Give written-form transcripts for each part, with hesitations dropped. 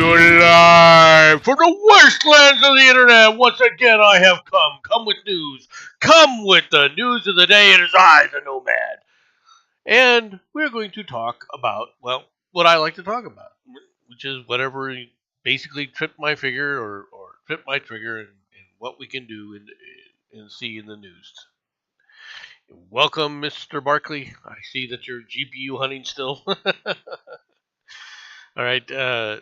you live from the wastelands of the internet. Once again, I have come with news. Come with the news of the day. It is I, the Nomad. And we're going to talk about, well, what I like to talk about, which is whatever basically tripped my figure or tripped my trigger and what we can do and see in the news. Welcome, Mr. Barkley. I see that you're GPU hunting still. All right.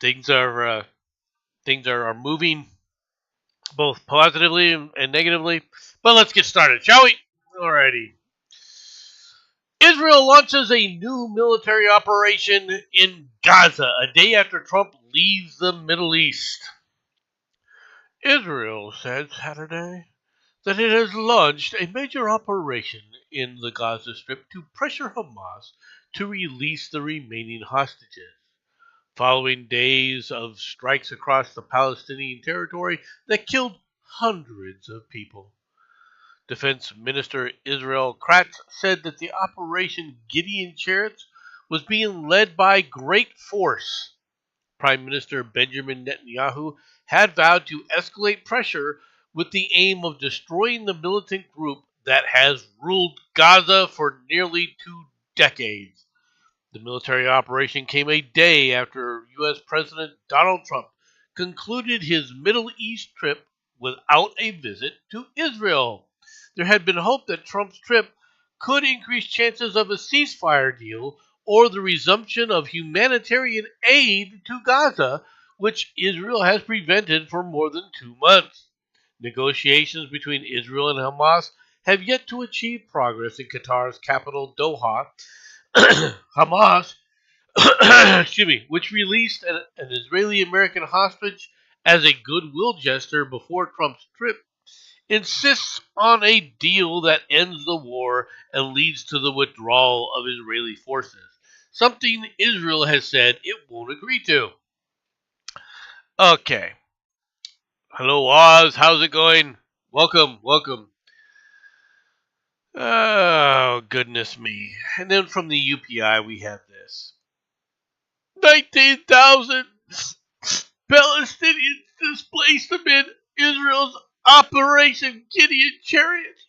Things are moving both positively and negatively. But let's get started, shall we? Alrighty. Israel launches a new military operation in Gaza a day after Trump leaves the Middle East. Israel said Saturday that it has launched a major operation in the Gaza Strip to pressure Hamas to release the remaining hostages, following days of strikes across the Palestinian territory that killed hundreds of people. Defense Minister Israel Katz said that the Operation Gideon Chariots was being led by great force. Prime Minister Benjamin Netanyahu had vowed to escalate pressure with the aim of destroying the militant group that has ruled Gaza for nearly 2 decades. The military operation came a day after U.S. President Donald Trump concluded his Middle East trip without a visit to Israel. There had been hope that Trump's trip could increase chances of a ceasefire deal or the resumption of humanitarian aid to Gaza, which Israel has prevented for more than 2 months. Negotiations between Israel and Hamas have yet to achieve progress in Qatar's capital, Doha. Hamas, which released an Israeli-American hostage as a goodwill gesture before Trump's trip, insists on a deal that ends the war and leads to the withdrawal of Israeli forces, something Israel has said it won't agree to. Okay. Hello, Oz. How's it going? Welcome. Oh, goodness me. And then from the UPI, we have this. 19,000 Palestinians displaced amid Israel's Operation Gideon Chariots.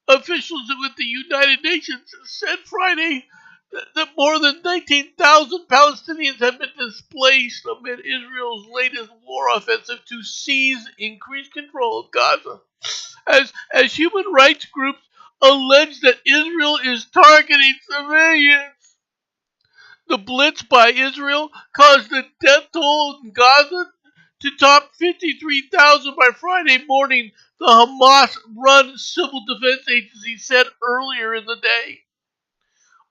Officials with the United Nations said Friday that more than 19,000 Palestinians have been displaced amid Israel's latest war offensive to seize increased control of Gaza, as human rights groups allege that Israel is targeting civilians. The blitz by Israel caused the death toll in Gaza to top 53,000 by Friday morning, the Hamas-run civil defense agency said earlier in the day.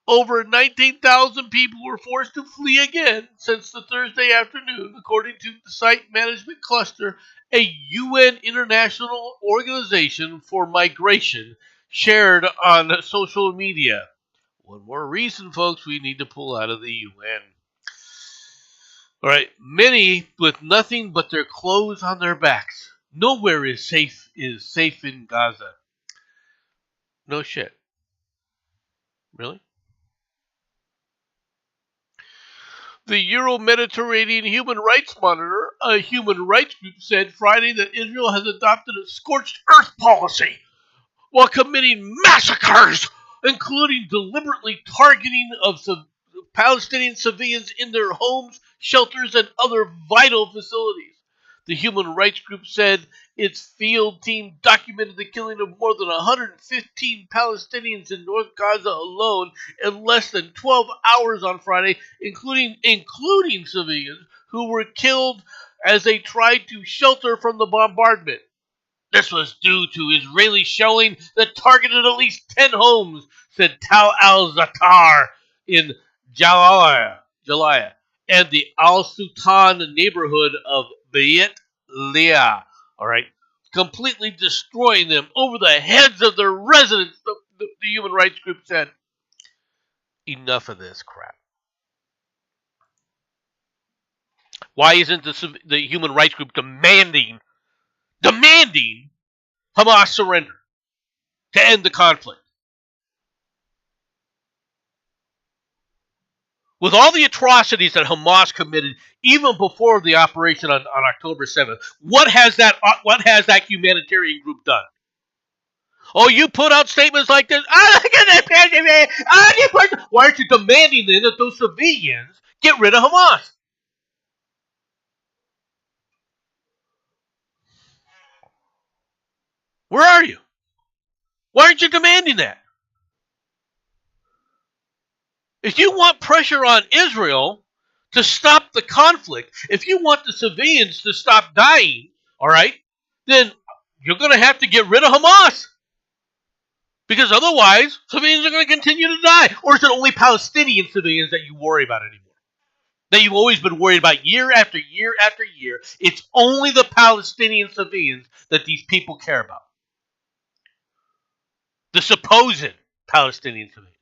Over 19,000 people were forced to flee again since the Thursday afternoon, according to the Site Management Cluster, a UN international organization for migration shared on social media. One more reason, folks, we need to pull out of the UN. All right, many with nothing but their clothes on their backs. Nowhere is safe in Gaza. No shit. Really? The Euro-Mediterranean Human Rights Monitor, a human rights group, said Friday that Israel has adopted a scorched earth policy while committing massacres, including deliberately targeting of Palestinian civilians in their homes, shelters, and other vital facilities. The human rights group said its field team documented the killing of more than 115 Palestinians in North Gaza alone in less than 12 hours on Friday, including civilians who were killed as they tried to shelter from the bombardment. This was due to Israeli shelling that targeted at least 10 homes, said Tal al-Zatar in Jalaya and the Al-Sultan neighborhood of Beit Leah. All right, completely destroying them over the heads of their residents, the human rights group said. Enough of this crap. Why isn't the human rights group demanding Hamas surrender to end the conflict? With all the atrocities that Hamas committed even before the operation on October 7th, what has that humanitarian group done? Oh, you put out statements like this. Oh, look at that. Why aren't you demanding then that those civilians get rid of Hamas? Where are you? Why aren't you demanding that? If you want pressure on Israel to stop the conflict, if you want the civilians to stop dying, all right, then you're going to have to get rid of Hamas. Because otherwise, civilians are going to continue to die. Or is it only Palestinian civilians that you worry about anymore? That you've always been worried about year after year after year. It's only the Palestinian civilians that these people care about. The supposed Palestinian civilians.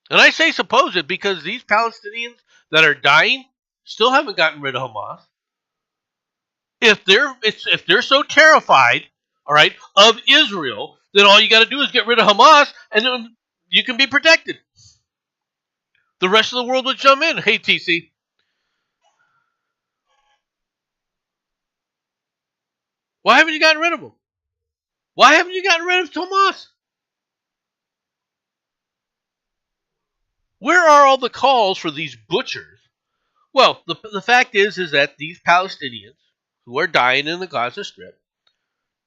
And I say supposed because these Palestinians that are dying still haven't gotten rid of Hamas. If they're so terrified, all right, of Israel, then all you got to do is get rid of Hamas, and then you can be protected. The rest of the world would jump in. Hey, TC. Why haven't you gotten rid of them? Why haven't you gotten rid of Hamas? Where are all the calls for these butchers? Well, the fact is that these Palestinians who are dying in the Gaza Strip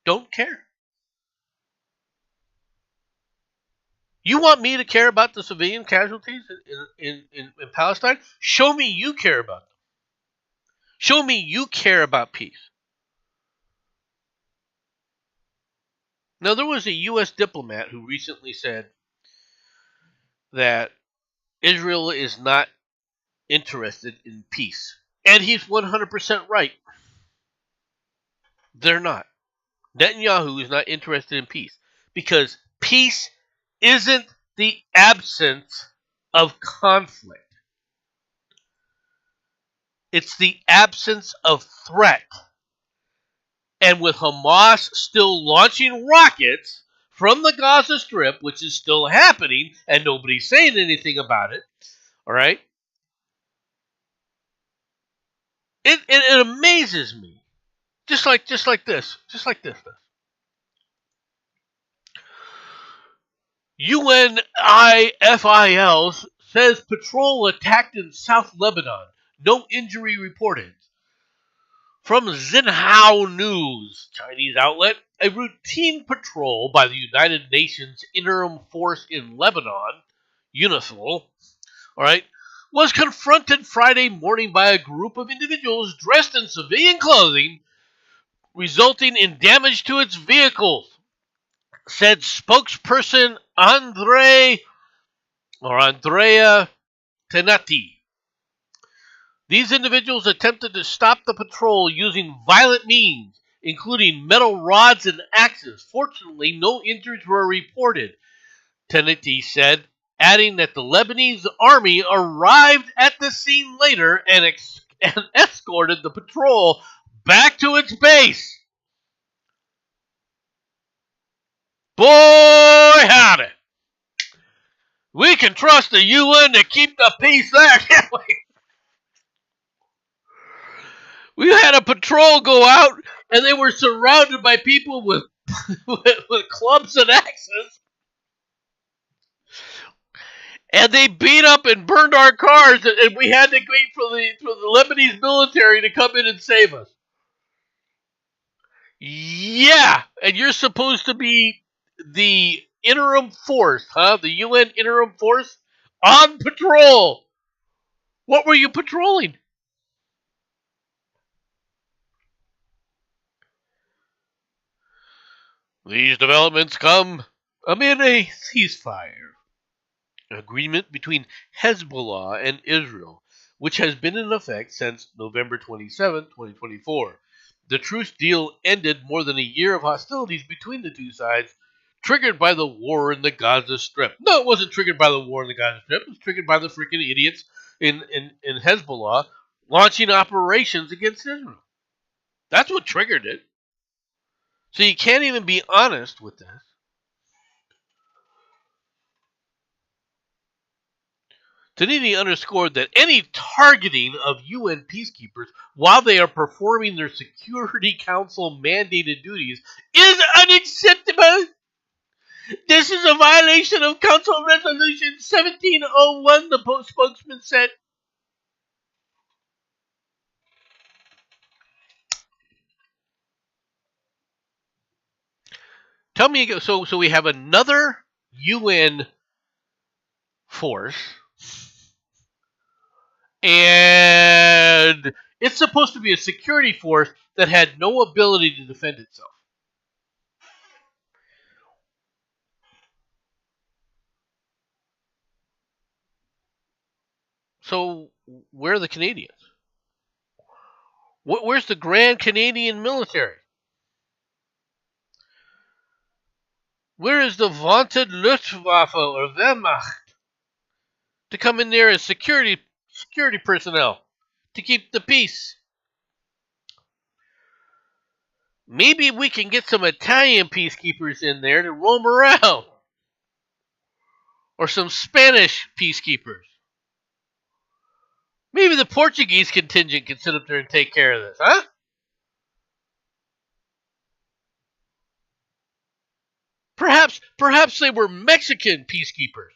don't care. You want me to care about the civilian casualties in Palestine? Show me you care about them. Show me you care about peace. Now, there was a U.S. diplomat who recently said that Israel is not interested in peace. And he's 100% right. They're not. Netanyahu is not interested in peace because peace isn't the absence of conflict. It's the absence of threat. And with Hamas still launching rockets from the Gaza Strip, which is still happening, and nobody's saying anything about it, all right? It amazes me. Just like this. UNIFIL says patrol attacked in South Lebanon. No injury reported. From Xinhua News, Chinese outlet, a routine patrol by the United Nations Interim Force in Lebanon, UNIFIL, all right, was confronted Friday morning by a group of individuals dressed in civilian clothing, resulting in damage to its vehicles, said spokesperson Andrea Tenati. These individuals attempted to stop the patrol using violent means, including metal rods and axes. Fortunately, no injuries were reported, Tenati said, adding that the Lebanese army arrived at the scene later and escorted the patrol back to its base. Boy, howdy. We can trust the UN to keep the peace there, can't we? We had a patrol go out, and they were surrounded by people with with clubs and axes. And they beat up and burned our cars, and we had to wait for the Lebanese military to come in and save us. Yeah, and you're supposed to be the interim force, huh? The UN interim force on patrol. What were you patrolling? These developments come amid a ceasefire agreement between Hezbollah and Israel, which has been in effect since November 27, 2024. The truce deal ended more than a year of hostilities between the two sides, triggered by the war in the Gaza Strip. No, it wasn't triggered by the war in the Gaza Strip. It was triggered by the freaking idiots in Hezbollah launching operations against Israel. That's what triggered it. So you can't even be honest with this. Zanini underscored that any targeting of UN peacekeepers while they are performing their Security Council mandated duties is unacceptable. This is a violation of Council Resolution 1701, the spokesman said. Tell me again. So we have another UN force, and it's supposed to be a security force that had no ability to defend itself. So where are the Canadians? Where's the Grand Canadian Military? Where is the vaunted Luftwaffe or Wehrmacht to come in there as security personnel to keep the peace? Maybe we can get some Italian peacekeepers in there to roam around, or some Spanish peacekeepers. Maybe the Portuguese contingent can sit up there and take care of this, huh? Perhaps they were Mexican peacekeepers.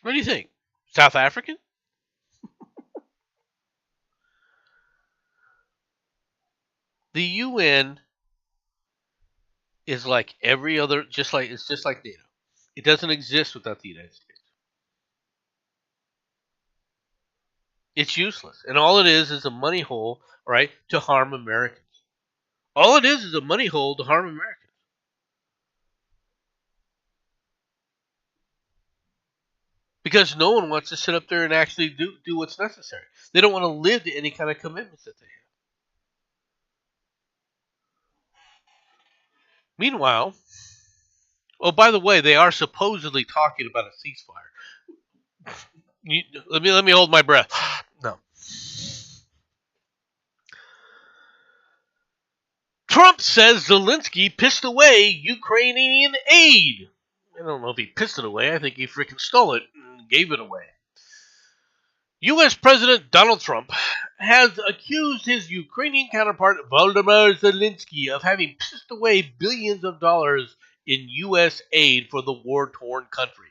What do you think? South African? The UN is like every other, it's just like NATO. It doesn't exist without the United States. It's useless, and all it is a money hole, right, to harm Americans. All it is a money hole to harm Americans. Because no one wants to sit up there and actually do what's necessary. They don't want to live to any kind of commitments that they have. Meanwhile, oh, by the way, they are supposedly talking about a ceasefire. Let me hold my breath. No. Trump says Zelensky pissed away Ukrainian aid. I don't know if he pissed it away. I think he freaking stole it and gave it away. U.S. President Donald Trump has accused his Ukrainian counterpart Volodymyr Zelensky of having pissed away billions of dollars in U.S. aid for the war-torn country.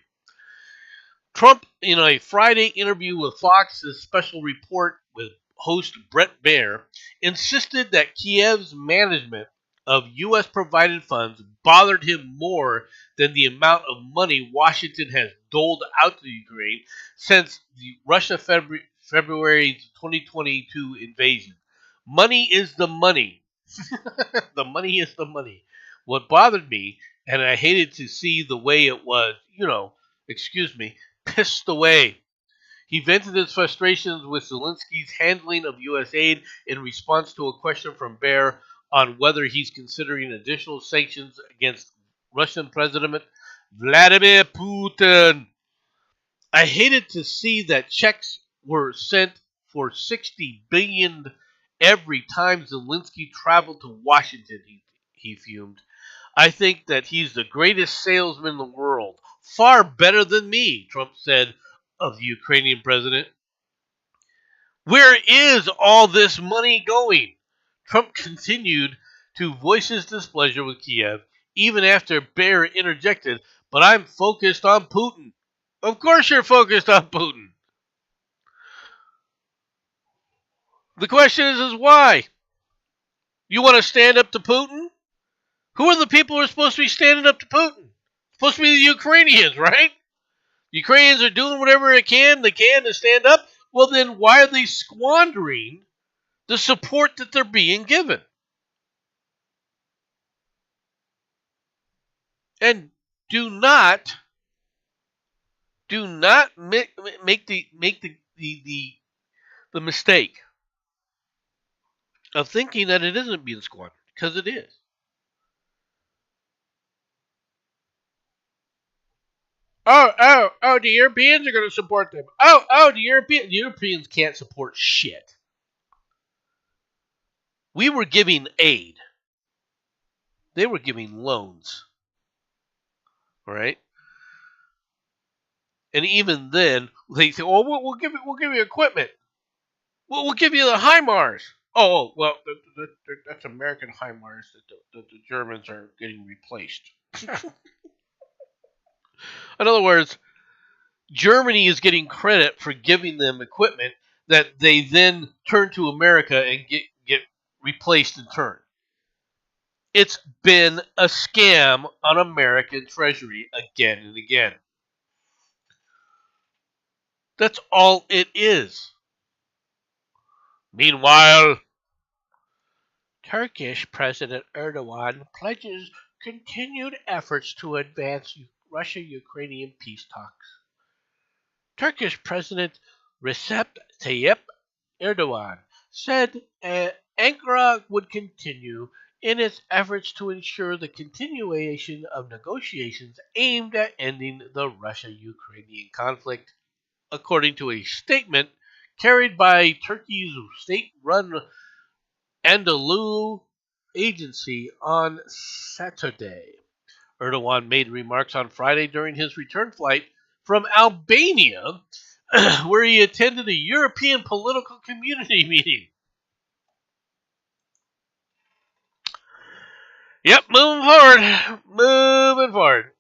Trump, in a Friday interview with Fox's special report with host Bret Baier, insisted that Kiev's management of U.S. provided funds bothered him more than the amount of money Washington has doled out to Ukraine since the Russia February 2022 invasion. Money is the money. The money is the money. What bothered me, and I hated to see the way it was, excuse me, pissed away. He vented his frustrations with Zelensky's handling of U.S. aid in response to a question from Baier on whether he's considering additional sanctions against Russian President Vladimir Putin. I hated to see that checks were sent for $60 billion every time Zelensky traveled to Washington, he fumed. I think that he's the greatest salesman in the world. Far better than me, Trump said of the Ukrainian president. Where is all this money going? Trump continued to voice his displeasure with Kiev, even after Baier interjected, but I'm focused on Putin. Of course you're focused on Putin. The question is why? You want to stand up to Putin? Who are the people who are supposed to be standing up to Putin? Supposed to be the Ukrainians, right? The Ukrainians are doing whatever they can to stand up. Well, then why are they squandering the support that they're being given? And do not make the mistake of thinking that it isn't being squandered, because it is. Oh, the Europeans are going to support them. The Europeans can't support shit. We were giving aid. They were giving loans. All right, and even then they say, "Oh, we'll give you equipment. We'll give you the HIMARS." Oh, well, that's American HIMARS that the Germans are getting replaced. In other words, Germany is getting credit for giving them equipment that they then turn to America and get replaced in turn. It's been a scam on American Treasury again and again. That's all it is. Meanwhile, Turkish President Erdogan pledges continued efforts to advance Russia-Ukrainian peace talks. Turkish President Recep Tayyip Erdogan said Ankara would continue in its efforts to ensure the continuation of negotiations aimed at ending the Russia-Ukrainian conflict, according to a statement carried by Turkey's state-run Anadolu agency on Saturday. Erdogan made remarks on Friday during his return flight from Albania, where he attended a European political community meeting. Yep, moving forward,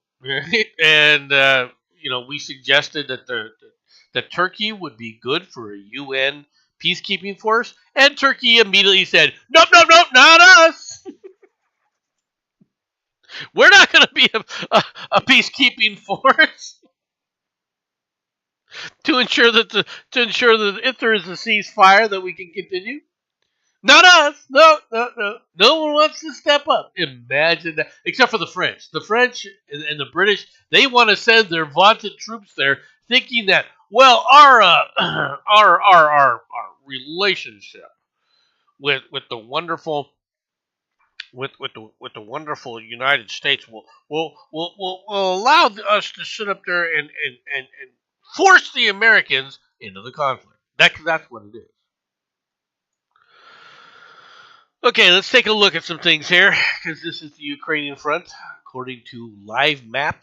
and we suggested that Turkey would be good for a UN peacekeeping force, and Turkey immediately said, "Nope, nope, nope, not us. We're not going to be a peacekeeping force to ensure that if there is a ceasefire that we can continue." Not us. No, no, no. No one wants to step up. Imagine that. Except for the French. The French and the British, they want to send their vaunted troops there, thinking that, well, our our relationship with the wonderful with the wonderful United States will allow us to sit up there and force the Americans into the conflict. That's what it is. Okay, let's take a look at some things here because this is the Ukrainian front, according to Live Map.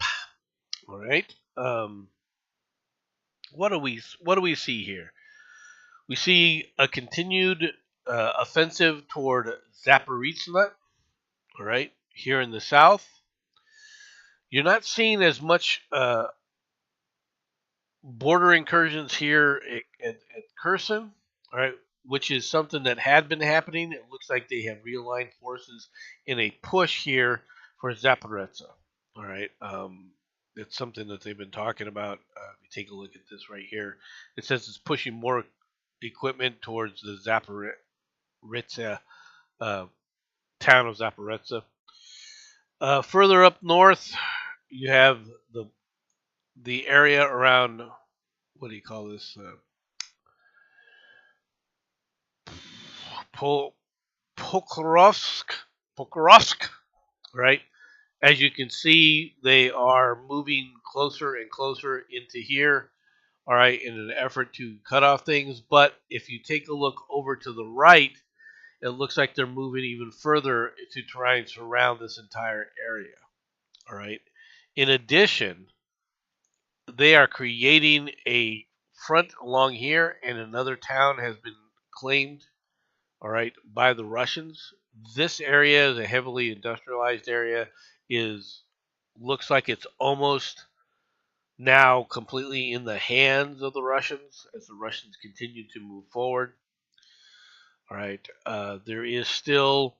All right, what do we see here? We see a continued offensive toward Zaporizhzhia. All right, here in the south, you're not seeing as much border incursions here at Kherson. All right, which is something that had been happening. It looks like they have realigned forces in a push here for Zaporizhzhia. All right. It's something that they've been talking about. If you take a look at this right here, it says it's pushing more equipment towards the Zaporizhzhia uh, town of Zaporizhzhia. Further up north, you have the area around, what do you call this? Pokrovsk. Pokrovsk, right? As you can see, they are moving closer and closer into here, all right, in an effort to cut off things. But if you take a look over to the right, it looks like they're moving even further to try and surround this entire area, all right. In addition, they are creating a front along here, and another town has been claimed, all right, by the Russians. This area is a heavily industrialized area. Is Looks like it's almost now completely in the hands of the Russians as the Russians continue to move forward. All right, there is still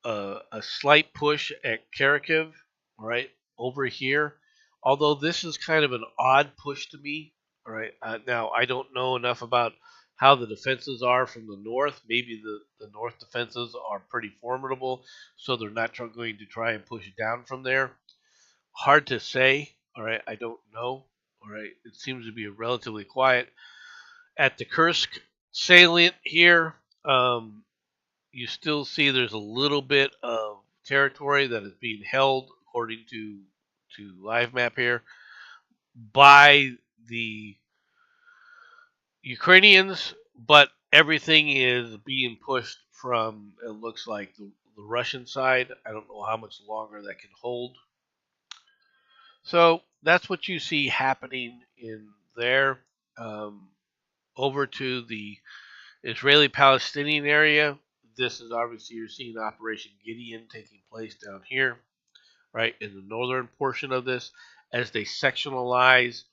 a slight push at Kharkiv, all right, over here. Although this is kind of an odd push to me. All right, now I don't know enough about how the defenses are from the north. Maybe the north defenses are pretty formidable, so they're not going to try and push down from there. Hard to say. All right, I don't know. All right, it seems to be relatively quiet at the Kursk salient here. You still see there's a little bit of territory that is being held, according to Live Map here, by the Ukrainians, but everything is being pushed from, it looks like, the Russian side. I don't know how much longer that can hold. So that's what you see happening in there. Um, Over to the Israeli-Palestinian area, this is obviously you're seeing Operation Gideon taking place down here, right in the northern portion of this. As they sectionalize,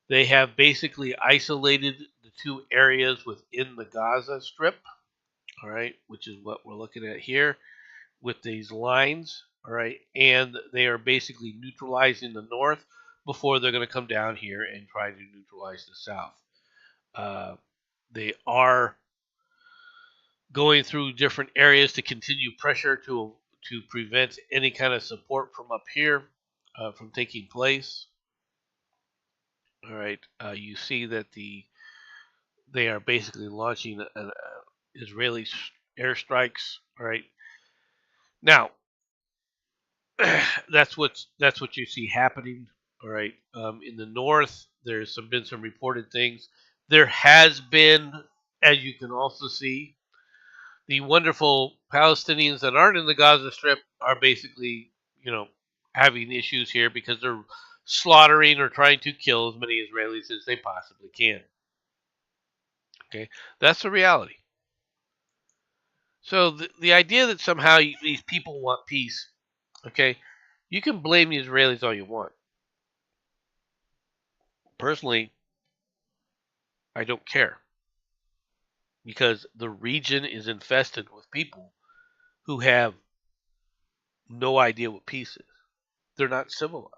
they have basically isolated the two areas within the Gaza Strip, all right, which is what we're looking at here with these lines, all right, and they are basically neutralizing the north before they're going to come down here and try to neutralize the south. Uh, they are going through different areas to continue pressure to prevent any kind of support from up here from taking place. All right, you see that they are basically launching Israeli airstrikes. All right, now that's what you see happening. All right, in the north, been some reported things. There has been, as you can also see, the wonderful Palestinians that aren't in the Gaza Strip are basically, having issues here because they're slaughtering or trying to kill as many Israelis as they possibly can. Okay, that's the reality. So the idea that somehow these people want peace, okay, you can blame the Israelis all you want. Personally, I don't care because the region is infested with people who have no idea what peace is. They're not civilized.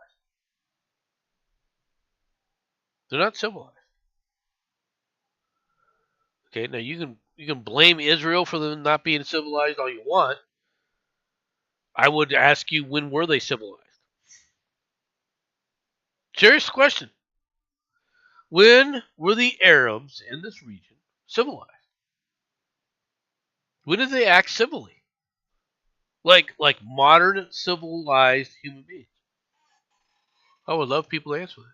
They're not civilized. Okay, now you can blame Israel for them not being civilized all you want. I would ask you, when were they civilized? Serious question. When were the Arabs in this region civilized? When did they act civilly? Like modern civilized human beings? I would love people to answer that.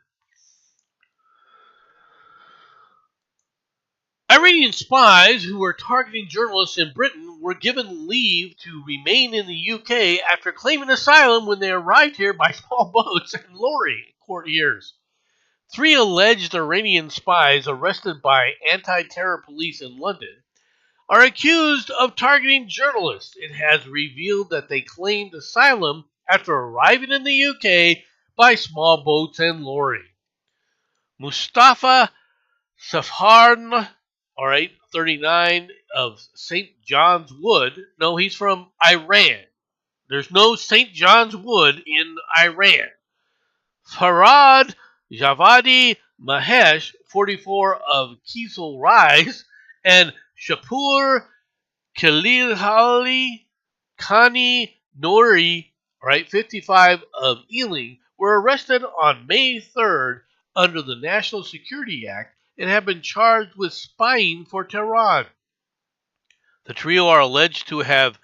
Iranian spies who were targeting journalists in Britain were given leave to remain in the UK after claiming asylum when they arrived here by small boats and lorry, court hears. Three alleged Iranian spies arrested by anti-terror police in London are accused of targeting journalists. It has revealed that they claimed asylum after arriving in the UK by small boats and lorry. Mustafa Safarn, all right, 39, of St. John's Wood. No, he's from Iran. There's no St. John's Wood in Iran. Farad Javadi Mahesh, 44, of Kisel Rise, and Shapur Khalilhali Khani Nouri, right, 55, of Ealing, were arrested on May 3rd under the National Security Act and have been charged with spying for Tehran. The trio are alleged to have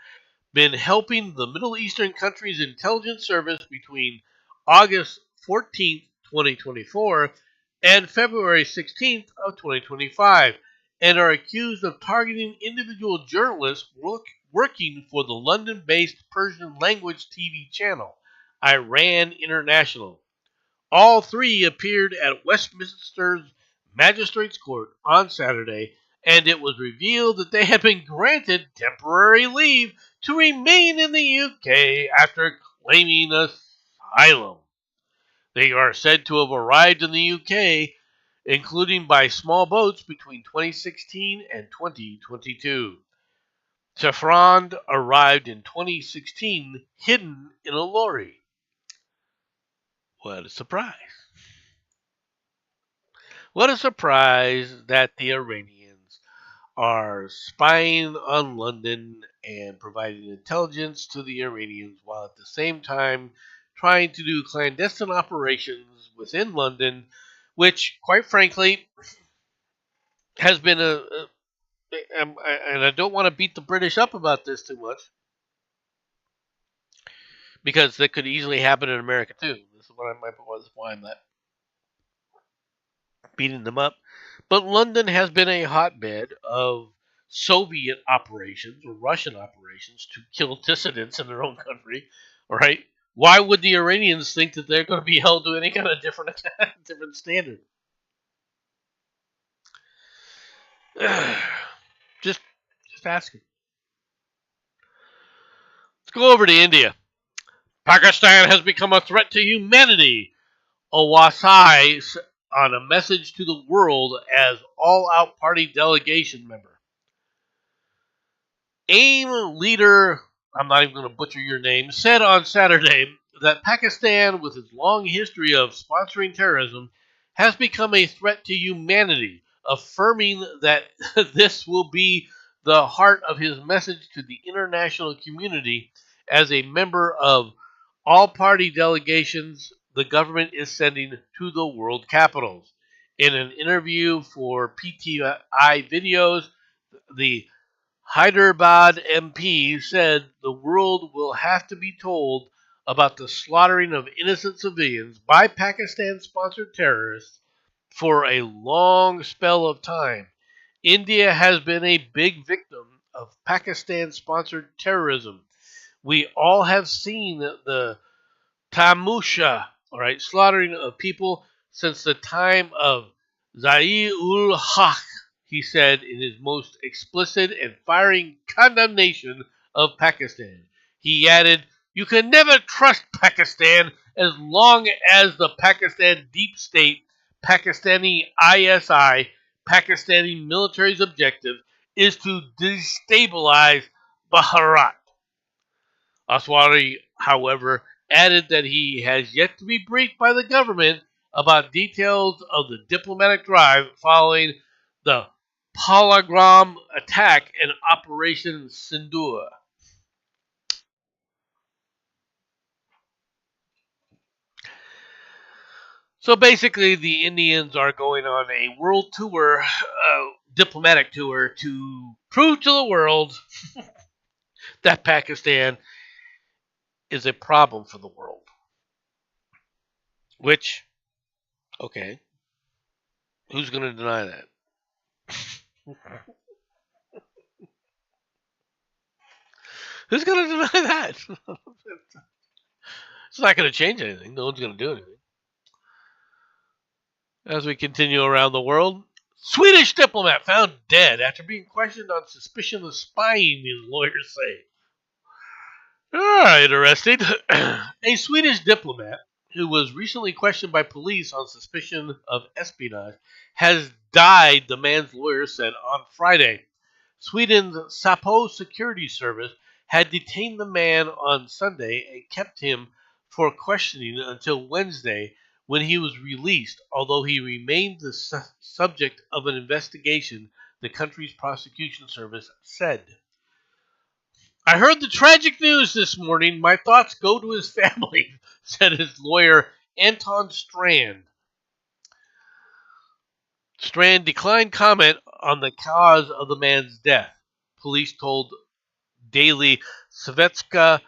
been helping the Middle Eastern country's intelligence service between August 14th, 2024 and February 16th of 2025 and are accused of targeting individual journalists working for the London-based Persian language TV channel, Iran International. All three appeared at Westminster's Magistrates Court on Saturday, and it was revealed that they had been granted temporary leave to remain in the UK after claiming asylum. They are said to have arrived in the UK, including by small boats, between 2016 and 2022. Safran arrived in 2016 hidden in a lorry. What a surprise. What a surprise that the Iranians are spying on London and providing intelligence to the Iranians while at the same time trying to do clandestine operations within London, which, quite frankly, has been and I don't want to beat the British up about this too much because that could easily happen in America too. This is why I'm not beating them up. But London has been a hotbed of Soviet operations or Russian operations to kill dissidents in their own country. All right, Why would the Iranians think that they're going to be held to any kind of different standard? just just asking. Let's go over to India. Pakistan has become a threat to humanity. Owasai on a message to the world as all-out party delegation member. AIM leader, I'm not even going to butcher your name, said on Saturday that Pakistan, with its long history of sponsoring terrorism, has become a threat to humanity, affirming that this will be the heart of his message to the international community as a member of all party delegations the government is sending to the world capitals. In an interview for PTI videos, the Hyderabad MP said the world will have to be told about the slaughtering of innocent civilians by Pakistan sponsored terrorists for a long spell of time. India has been a big victim of Pakistan sponsored terrorism. We all have seen the Tamusha, all right, slaughtering of people since the time of Zia-ul-Haq, he said in his most explicit and firing condemnation of Pakistan. He added, "You can never trust Pakistan as long as the Pakistan deep state, Pakistani ISI, Pakistani military's objective is to destabilize Bharat." Aswari, however, added that he has yet to be briefed by the government about details of the diplomatic drive following the Palagram attack and Operation Sindoor. So basically, the Indians are going on a world tour, diplomatic tour, to prove to the world that Pakistan is a problem for the world. Which, okay, who's going to deny that? Who's going to deny that? It's not going to change anything. No one's going to do anything. As we continue around the world, Swedish diplomat found dead after being questioned on suspicion of spying, his lawyers say. Interesting. A Swedish diplomat who was recently questioned by police on suspicion of espionage has died, the man's lawyer said on Friday. Sweden's Sapo security service had detained the man on Sunday and kept him for questioning until Wednesday when he was released, although he remained the subject of an investigation, the country's prosecution service said. "I heard the tragic news this morning. My thoughts go to his family," said his lawyer, Anton Strand. Strand declined comment on the cause of the man's death. Police told Daily Svetska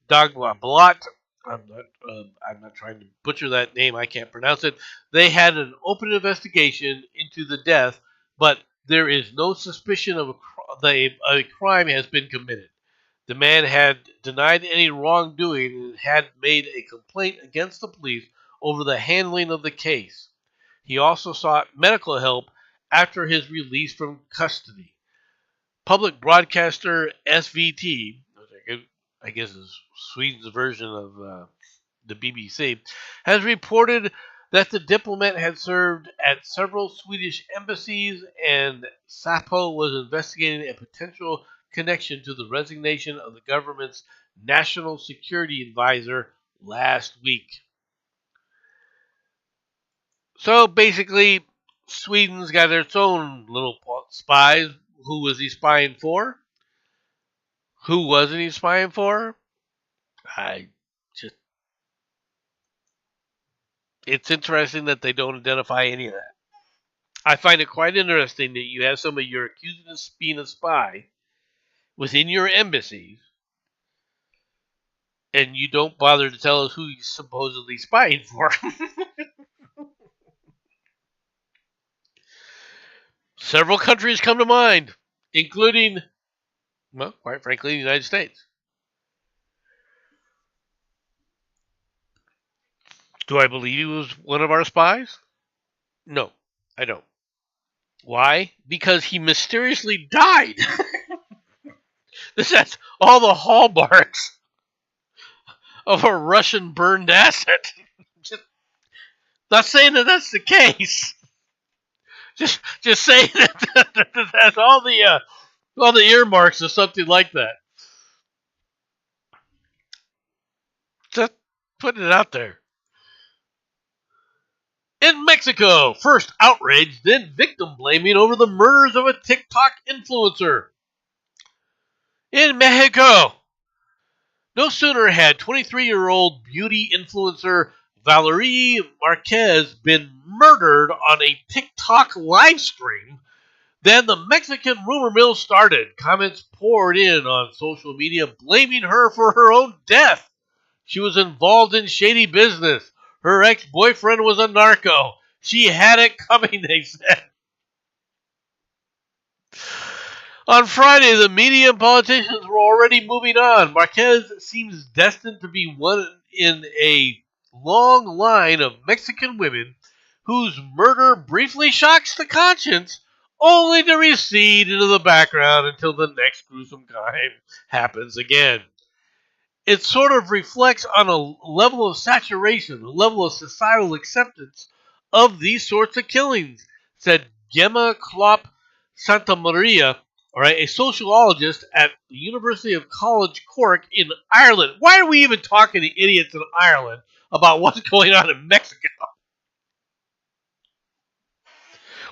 Dagblad. I'm not trying to butcher that name. I can't pronounce it. They had an open investigation into the death, but there is no suspicion of a crime has been committed. The man had denied any wrongdoing and had made a complaint against the police over the handling of the case. He also sought medical help after his release from custody. Public broadcaster SVT, which I guess is Sweden's version of the BBC, has reported that the diplomat had served at several Swedish embassies and Sapo was investigating a potential connection to the resignation of the government's national security advisor last week. So basically, Sweden's got its own little spies. Who was he spying for? Who wasn't he spying for? I just. It's interesting that they don't identify any of that. I find it quite interesting that you have somebody you're accusing of being a spy within your embassies, and you don't bother to tell us who he's supposedly spying for. Several countries come to mind, including, well, quite frankly, the United States. Do I believe he was one of our spies? No, I don't. Why? Because he mysteriously died. This has all the hallmarks of a Russian burned asset. Just not saying that that's the case. Just saying that that's all the earmarks of something like that. Just putting it out there. In Mexico, first outrage, then victim blaming over the murders of a TikTok influencer. In Mexico, no sooner had 23-year-old beauty influencer Valerie Marquez been murdered on a TikTok live stream than the Mexican rumor mill started. Comments poured in on social media blaming her for her own death. She was involved in shady business. Her ex-boyfriend was a narco. She had it coming, they said. On Friday, the media and politicians were already moving on. Marquez seems destined to be one in a long line of Mexican women whose murder briefly shocks the conscience, only to recede into the background until the next gruesome crime happens again. It sort of reflects on a level of saturation, a level of societal acceptance of these sorts of killings, said Gemma Klopp Santamaria, all right, a sociologist at the University of College Cork in Ireland. Why are we even talking to idiots in Ireland about what's going on in Mexico?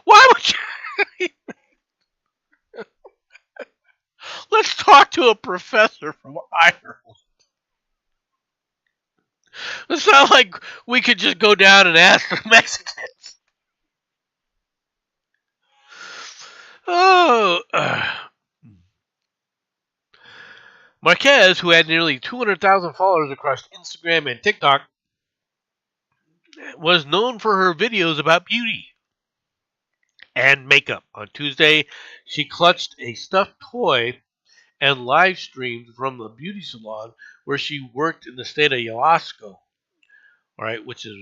Why would you? Let's talk to a professor from Ireland. It's not like we could just go down and ask the Mexicans. Oh. Marquez, who had nearly 200,000 followers across Instagram and TikTok, was known for her videos about beauty and makeup. On Tuesday, she clutched a stuffed toy and live streamed from the beauty salon where she worked in the state of Jalisco, all right, which is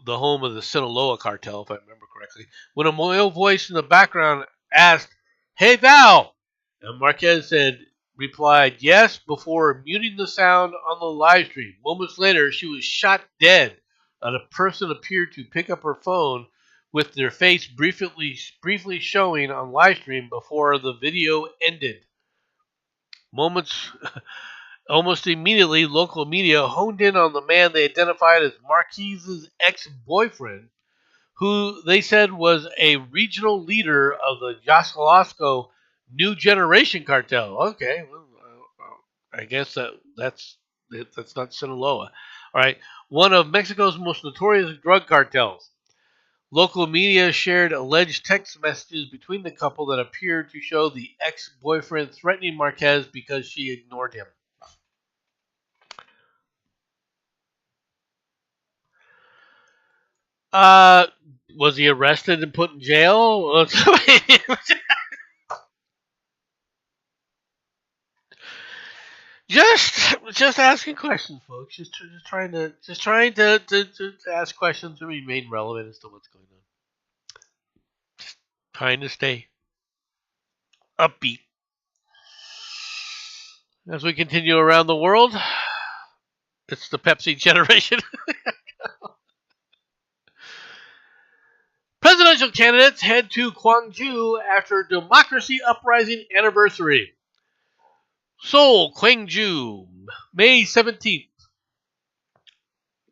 the home of the Sinaloa cartel, if I remember correctly, when a male voice in the background asked, "Hey, Val!" And Marquez replied, "Yes," before muting the sound on the live stream. Moments later, she was shot dead, and a person appeared to pick up her phone with their face briefly showing on live stream before the video ended. Moments Almost immediately, local media honed in on the man they identified as Marquez's ex-boyfriend, who they said was a regional leader of the Jalisco New Generation cartel. Okay, well, I guess that's not Sinaloa. All right, one of Mexico's most notorious drug cartels. Local media shared alleged text messages between the couple that appeared to show the ex-boyfriend threatening Marquez because she ignored him. Uh, was he arrested and put in jail? just asking questions, folks. Just trying to ask questions and remain relevant as to what's going on. Trying to stay upbeat as we continue around the world. It's the Pepsi generation. Presidential candidates head to Gwangju after Democracy Uprising anniversary. Seoul, Gwangju, May 17th.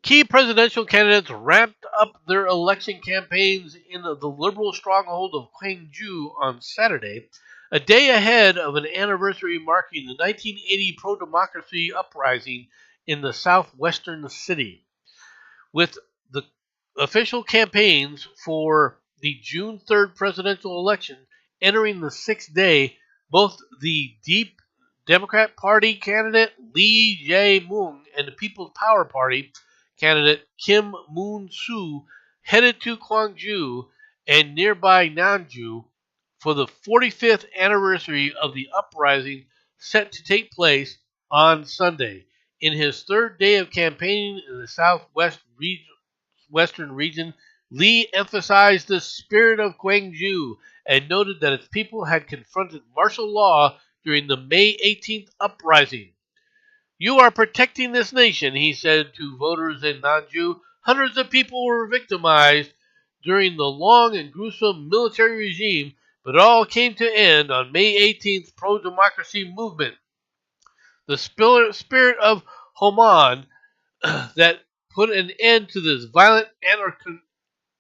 Key presidential candidates ramped up their election campaigns in the liberal stronghold of Gwangju on Saturday, a day ahead of an anniversary marking the 1980 pro-democracy uprising in the southwestern city. With the official campaigns for the June 3rd presidential election entering the sixth day, both the Deep Democrat Party candidate Lee Jae-myung and the People's Power Party candidate Kim Moon-soo headed to Gwangju and nearby Nanju for the 45th anniversary of the uprising set to take place on Sunday. In his third day of campaigning in the southwest western region, Lee emphasized the spirit of Gwangju and noted that its people had confronted martial law during the May 18th uprising. You are protecting this nation, he said to voters in Nanju. Hundreds of people were victimized during the long and gruesome military regime, but it all came to end on May 18th pro-democracy movement. The spirit of Homan that put an end to this violent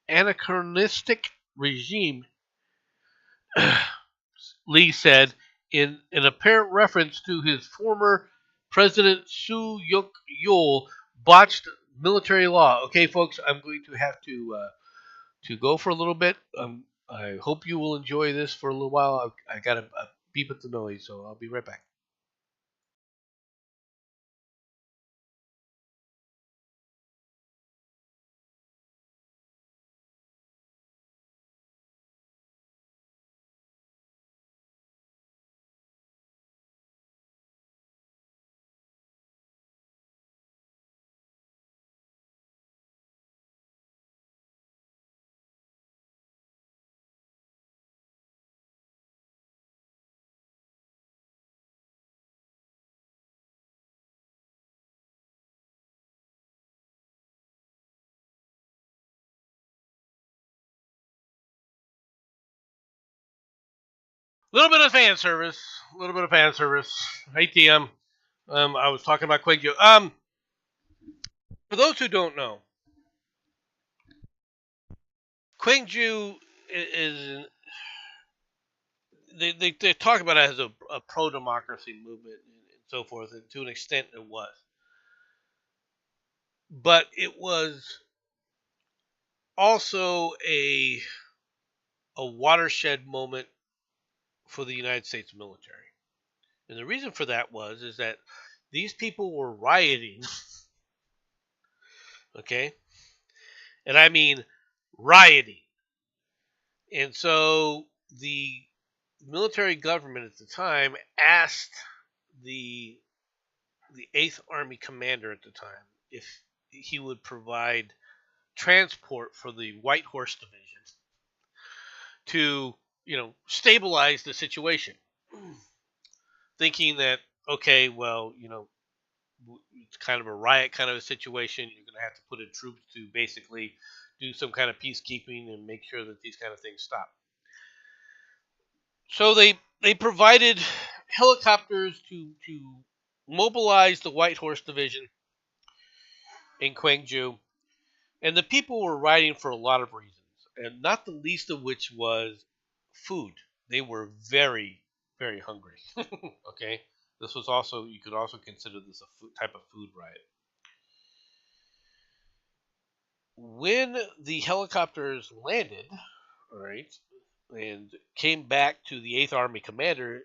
anachronistic regime, Lee said in an apparent reference to his former President Soo Yuk Yeol botched military law. Okay, folks, I'm going to have to go for a little bit. I hope you will enjoy this for a little while. I got to beep at the noise, so I'll be right back. A little bit of fan service. A little bit of fan service. Hey, TM. I was talking about Quake. For those who don't know, Quangju is they talk about it as a pro democracy movement and so forth, and to an extent it was, but it was also a watershed moment for the United States military, and the reason for that is that these people were rioting, okay, and I mean rioting, and so the military government at the time asked the the Eighth Army commander at the time if he would provide transport for the White Horse Division to, stabilize the situation, thinking that okay, well, it's kind of a riot kind of a situation. You're going to have to put in troops to basically do some kind of peacekeeping and make sure that these kind of things stop. So they provided helicopters to mobilize the White Horse Division in Gwangju. And the people were riding for a lot of reasons, and not the least of which was food. They were very, very hungry. Okay, this was also you could also consider this a type of food riot. When the helicopters landed, all right, and came back to the Eighth Army commander,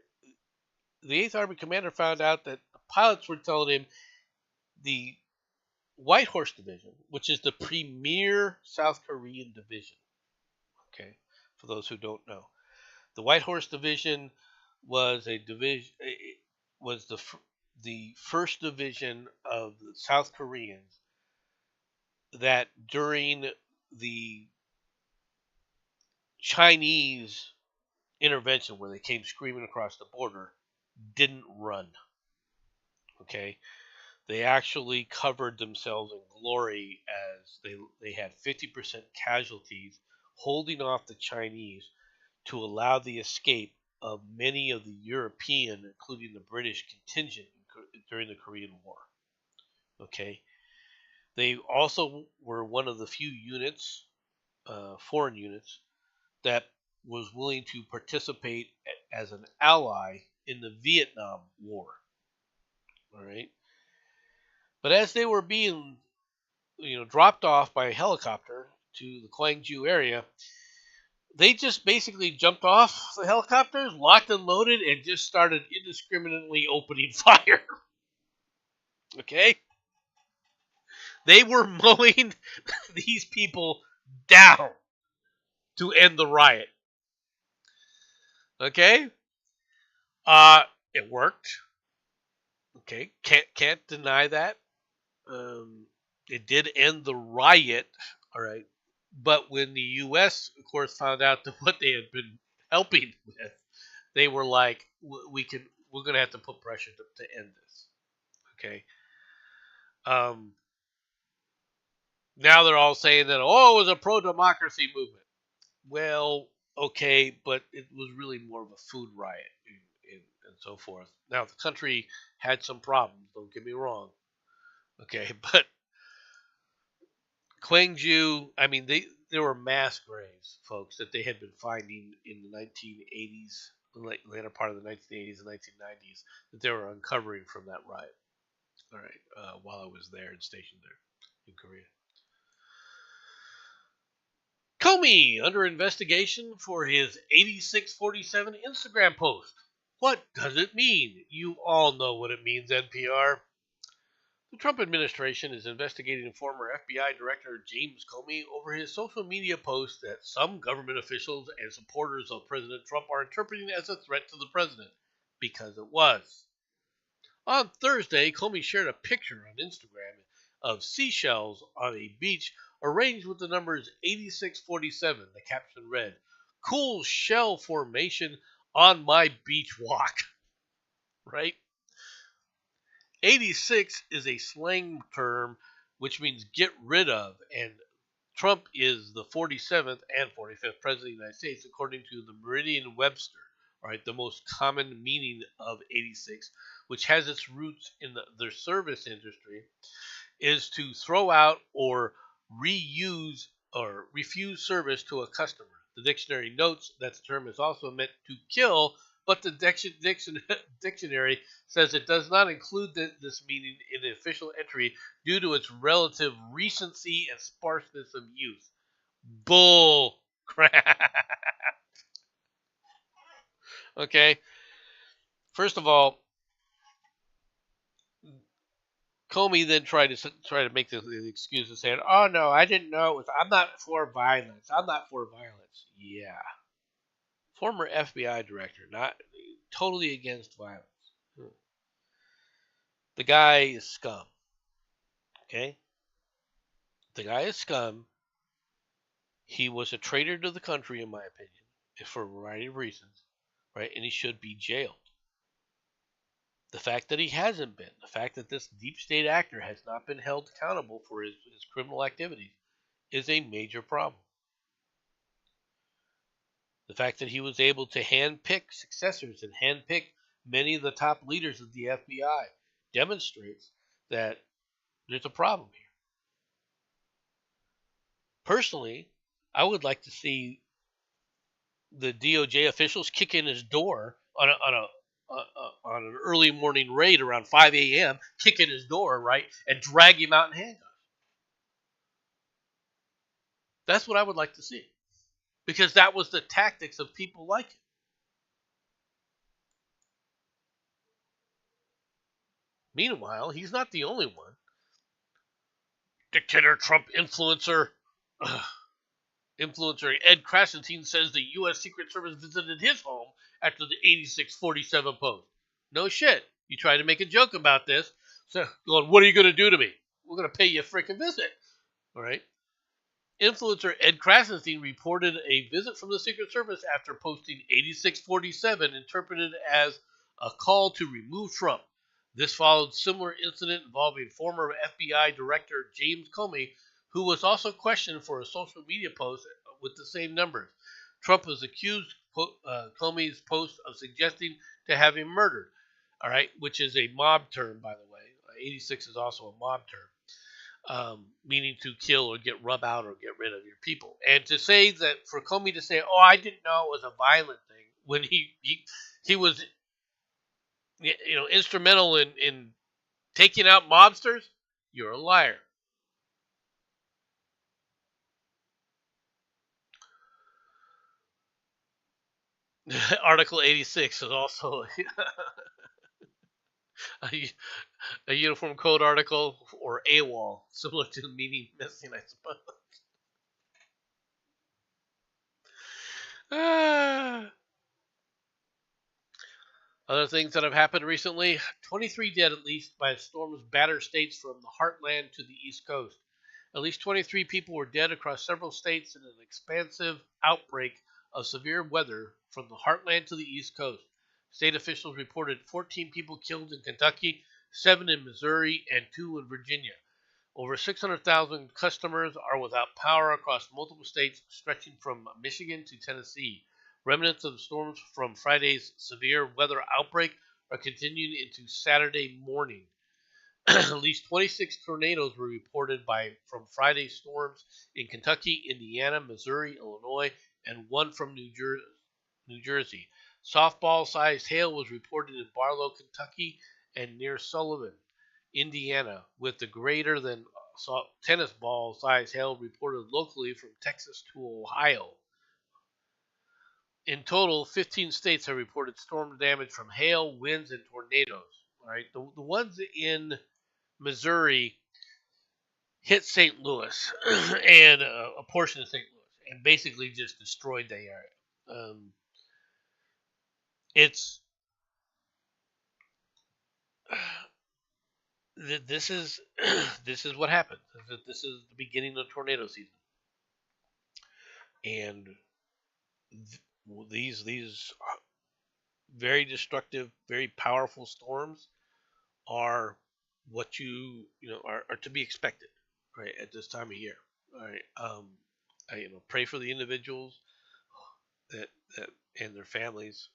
the Eighth Army commander found out that the pilots were telling him the White Horse Division, which is the premier South Korean division. Okay, for those who don't know, the White Horse Division was a division. Was the first division of the South Koreans that during the Chinese intervention, where they came screaming across the border, didn't run. Okay, they actually covered themselves in glory as they had 50% casualties, holding off the Chinese to allow the escape of many of the European, including the British contingent during the Korean War. Okay, they also were one of the few units, foreign units, that was willing to participate as an ally in the Vietnam War. All right, but as they were being, dropped off by helicopter to the Gwangju area, they just basically jumped off the helicopters, locked and loaded, and just started indiscriminately opening fire. Okay? They were mowing these people down to end the riot. Okay? It worked. Okay? Can't deny that. It did end the riot. All right. But when the U.S., of course, found out that what they had been helping with, they were like, we're going to have to put pressure to end this. Okay. Um, Now they're all saying that, oh, it was a pro democracy movement. Well, okay, but it was really more of a food riot and so forth. Now, the country had some problems, don't get me wrong. Okay, but Gwangju, I mean, there were mass graves, folks, that they had been finding in the 1980s, later part of the 1980s and 1990s, that they were uncovering from that riot. All right, while I was there and stationed there in Korea. Comey under investigation for his 8647 Instagram post. What does it mean? You all know what it means, NPR. The Trump administration is investigating former FBI Director James Comey over his social media post that some government officials and supporters of President Trump are interpreting as a threat to the president, because it was. On Thursday, Comey shared a picture on Instagram of seashells on a beach arranged with the numbers 8647. The caption read, "Cool shell formation on my beach walk." Right? 86 is a slang term which means get rid of, and Trump is the 47th and 45th president of the United States, according to the Merriam Webster, right? The most common meaning of 86, which has its roots in the service industry, is to throw out or reuse or refuse service to a customer. The dictionary notes that the term is also meant to kill, but the dictionary says it does not include this meaning in the official entry due to its relative recency and sparseness of use. Bull crap. Okay. First of all, Comey then tried to make the excuse of saying, "Oh no, I didn't know it was. I'm not for violence. I'm not for violence." Yeah, former FBI director, not totally against violence. The guy is scum. Okay, the guy is scum. He was a traitor to the country, in my opinion, for a variety of reasons, right? And he should be jailed. The fact that he hasn't been, the fact that this deep state actor has not been held accountable for his criminal activities, is a major problem. The fact that he was able to handpick successors and handpick many of the top leaders of the FBI demonstrates that there's a problem here. Personally, I would like to see the DOJ officials kick in his door on an early morning raid around 5 a.m., kick in his door, right, and drag him out in handcuffs. That's what I would like to see, because that was the tactics of people like him. Meanwhile, he's not the only one. Dictator Trump influencer Ed Krasenstein says the U.S. Secret Service visited his home after the 8647 post. No shit. You tried to make a joke about this. So, going, what are you going to do to me? We're going to pay you a freaking visit. All right. Influencer Ed Krasenstein reported a visit from the Secret Service after posting 8647, interpreted as a call to remove Trump. This followed similar incident involving former FBI Director James Comey, who was also questioned for a social media post with the same numbers. Trump has accused Comey's post of suggesting to have him murdered, all right, which is a mob term, by the way. 86 is also a mob term, meaning to kill or rub out or get rid of your people. And to say that, for Comey to say, "Oh, I didn't know it was a violent thing," when he was, instrumental in taking out mobsters, you're a liar. Article 86 is also a Uniform Code article, or AWOL, similar to meaning missing, I suppose. Other things that have happened recently: 23 dead at least by storms batter states from the heartland to the East Coast. At least 23 people were dead across several states in an expansive outbreak of severe weather from the heartland to the East Coast. State officials reported 14 people killed in Kentucky, 7 in Missouri, and 2 in Virginia. Over 600,000 customers are without power across multiple states stretching from Michigan to Tennessee. Remnants of storms from Friday's severe weather outbreak are continuing into Saturday morning. At least 26 tornadoes were reported from Friday's storms in Kentucky, Indiana, Missouri, Illinois, and one from New Jersey. Softball-sized hail was reported in Barlow, Kentucky, and near Sullivan, Indiana, with the greater than tennis ball-sized hail reported locally from Texas to Ohio. In total, 15 states have reported storm damage from hail, winds, and tornadoes. All right, the ones in Missouri hit St. Louis and a portion of St. Louis and basically just destroyed the area. This is this is what happens. This is the beginning of tornado season, and these very destructive, very powerful storms are what are to be expected, right, at this time of year. All right, I pray for the individuals that and their families,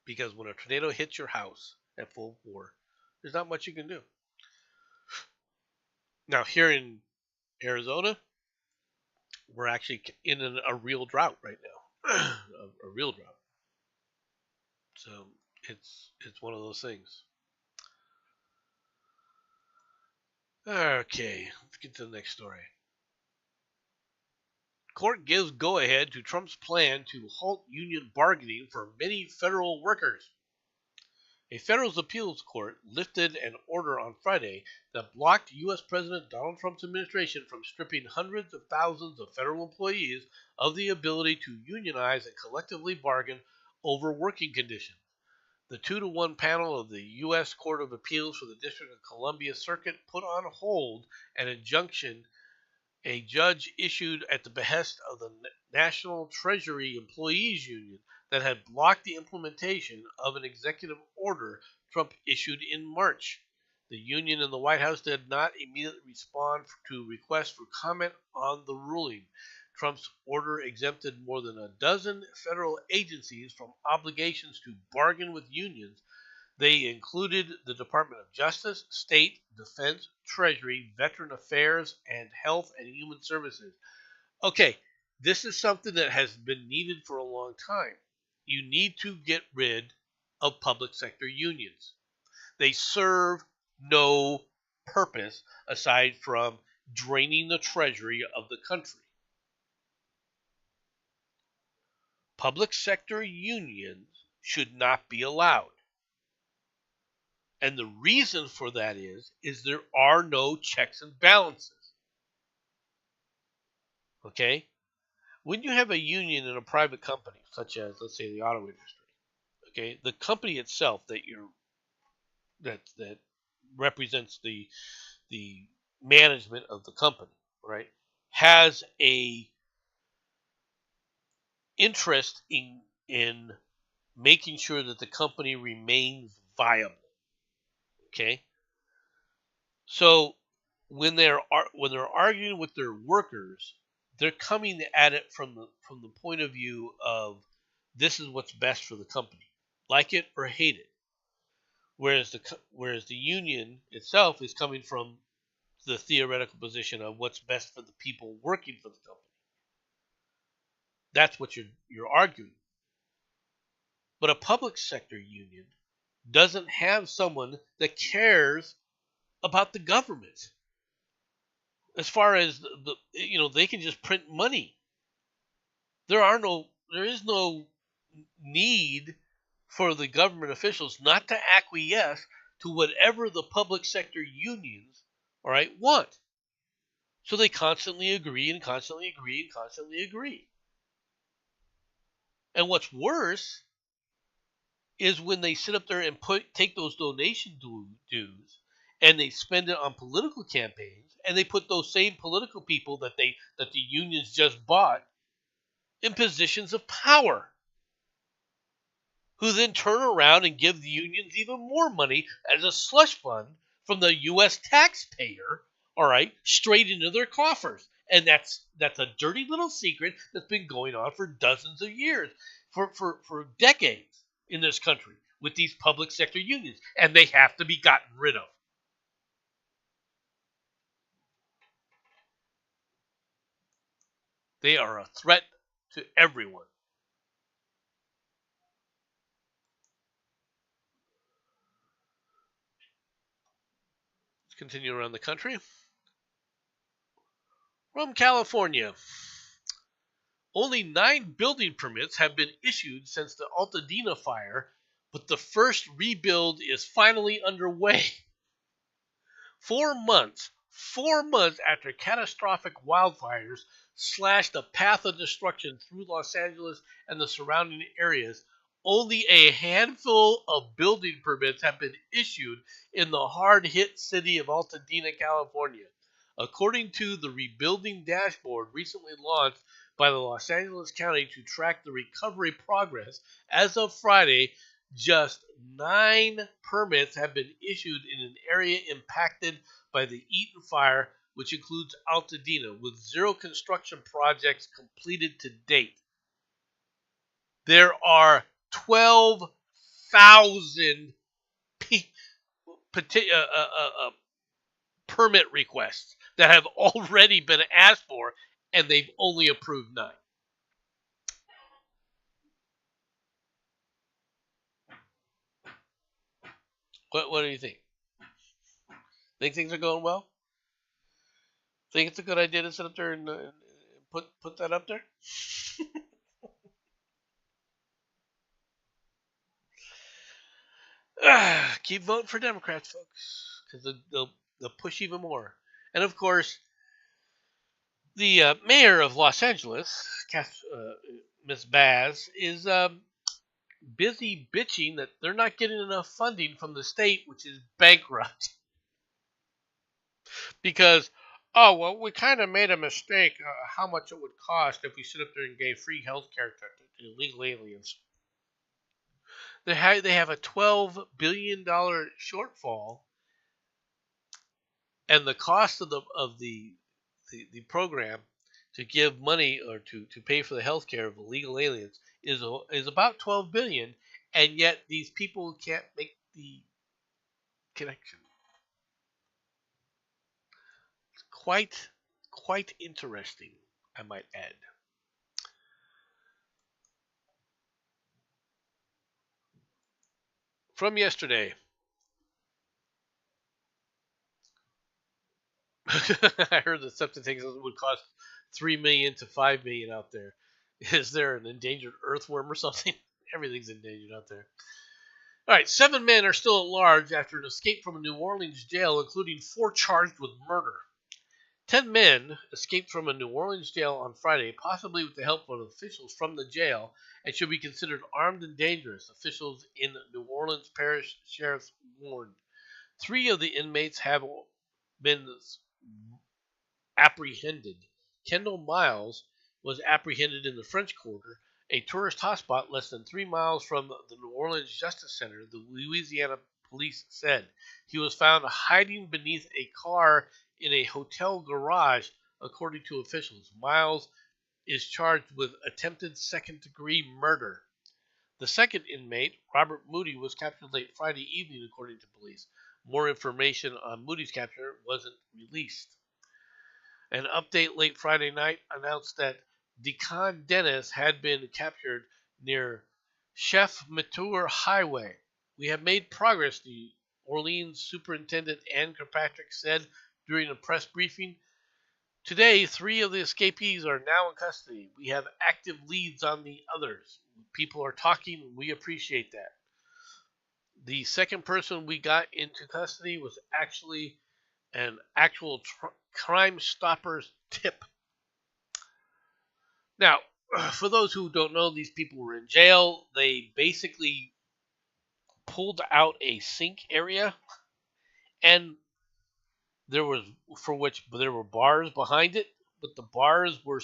because when a tornado hits your house at full bore, there's not much you can do. Now here in Arizona, we're actually in a real drought right now, a real drought. So it's one of those things. Okay, let's get to the next story. Court gives go-ahead to Trump's plan to halt union bargaining for many federal workers. A federal appeals court lifted an order on Friday that blocked U.S. President Donald Trump's administration from stripping hundreds of thousands of federal employees of the ability to unionize and collectively bargain over working conditions. The 2-1 panel of the U.S. Court of Appeals for the District of Columbia Circuit put on hold an injunction a judge issued at the behest of the National Treasury Employees Union that had blocked the implementation of an executive order Trump issued in March. The union and the White House did not immediately respond to requests for comment on the ruling. Trump's order exempted more than a dozen federal agencies from obligations to bargain with unions. They included the Department of Justice, State, Defense, Treasury, Veteran Affairs, and Health and Human Services. Okay, this is something that has been needed for a long time. You need to get rid of public sector unions. They serve no purpose aside from draining the treasury of the country. Public sector unions should not be allowed. And the reason for that is there are no checks and balances. Okay? When you have a union in a private company, such as, let's say, the auto industry, okay, the company itself that represents the management of the company, right, has a interest in making sure that the company remains viable. Okay, so when they're arguing with their workers, they're coming at it from the point of view of this is what's best for the company, like it or hate it. Whereas the union itself is coming from the theoretical position of what's best for the people working for the company. That's what you're arguing. But a public sector union doesn't have someone that cares about the government. As far as they can just print money. There is no need for the government officials not to acquiesce to whatever the public sector unions, all right, want. So they constantly agree and constantly agree and constantly agree. And what's worse is when they sit up there and take those donation dues and they spend it on political campaigns and they put those same political people that the unions just bought in positions of power, who then turn around and give the unions even more money as a slush fund from the U.S. taxpayer, all right, straight into their coffers. And that's a dirty little secret that's been going on for dozens of years, for decades in this country with these public sector unions, and they have to be gotten rid of. They are a threat to everyone. Let's continue around the country. From California, only 9 building permits have been issued since the Altadena fire, but the first rebuild is finally underway. 4 months after catastrophic wildfires slashed a path of destruction through Los Angeles and the surrounding areas, only a handful of building permits have been issued in the hard hit city of Altadena, California. According to the Rebuilding Dashboard recently launched by the Los Angeles County to track the recovery progress, as of Friday, just 9 permits have been issued in an area impacted by the Eaton fire, which includes Altadena, with 0 construction projects completed to date. There are 12,000 permit requests that have already been asked for, and they've only approved 9. What do you think? Think things are going well? Think it's a good idea to sit up there and put that up there? Keep voting for Democrats, folks, because they'll push even more. And of course, the mayor of Los Angeles, Miss Baz, is busy bitching that they're not getting enough funding from the state, which is bankrupt. Because, oh, well, we kind of made a mistake how much it would cost if we sit up there and gave free health care to illegal aliens. They have a $12 billion shortfall, and the cost of the program to give money or to pay for the health care of illegal aliens is about $12 billion, and yet these people can't make the connection. It's quite interesting, I might add. From yesterday, I heard that septic tanks would cost $3 million to $5 million out there. Is there an endangered earthworm or something? Everything's endangered out there. All right, 7 men are still at large after an escape from a New Orleans jail, including 4 charged with murder. 10 men escaped from a New Orleans jail on Friday, possibly with the help of officials from the jail, and should be considered armed and dangerous, officials in New Orleans Parish Sheriff's warned. 3 of the inmates have been apprehended. Kendall Miles was apprehended in the French Quarter, a tourist hotspot less than 3 miles from the New Orleans Justice Center, the Louisiana police said. He was found hiding beneath a car in a hotel garage, according to officials. Miles is charged with attempted second-degree murder. The second inmate, Robert Moody, was captured late Friday evening, according to police. More information on Moody's capture wasn't released. An update late Friday night announced that Deacon Dennis had been captured near Chef Mature Highway. We have made progress, the Orleans Superintendent Ann Kirkpatrick said during a press briefing. Today, 3 of the escapees are now in custody. We have active leads on the others. People are talking, and we appreciate that. The second person we got into custody was actually an actual Crime Stoppers tip. Now, for those who don't know, these people were in jail. They basically pulled out a sink area and there was for which there were bars behind it, but the bars were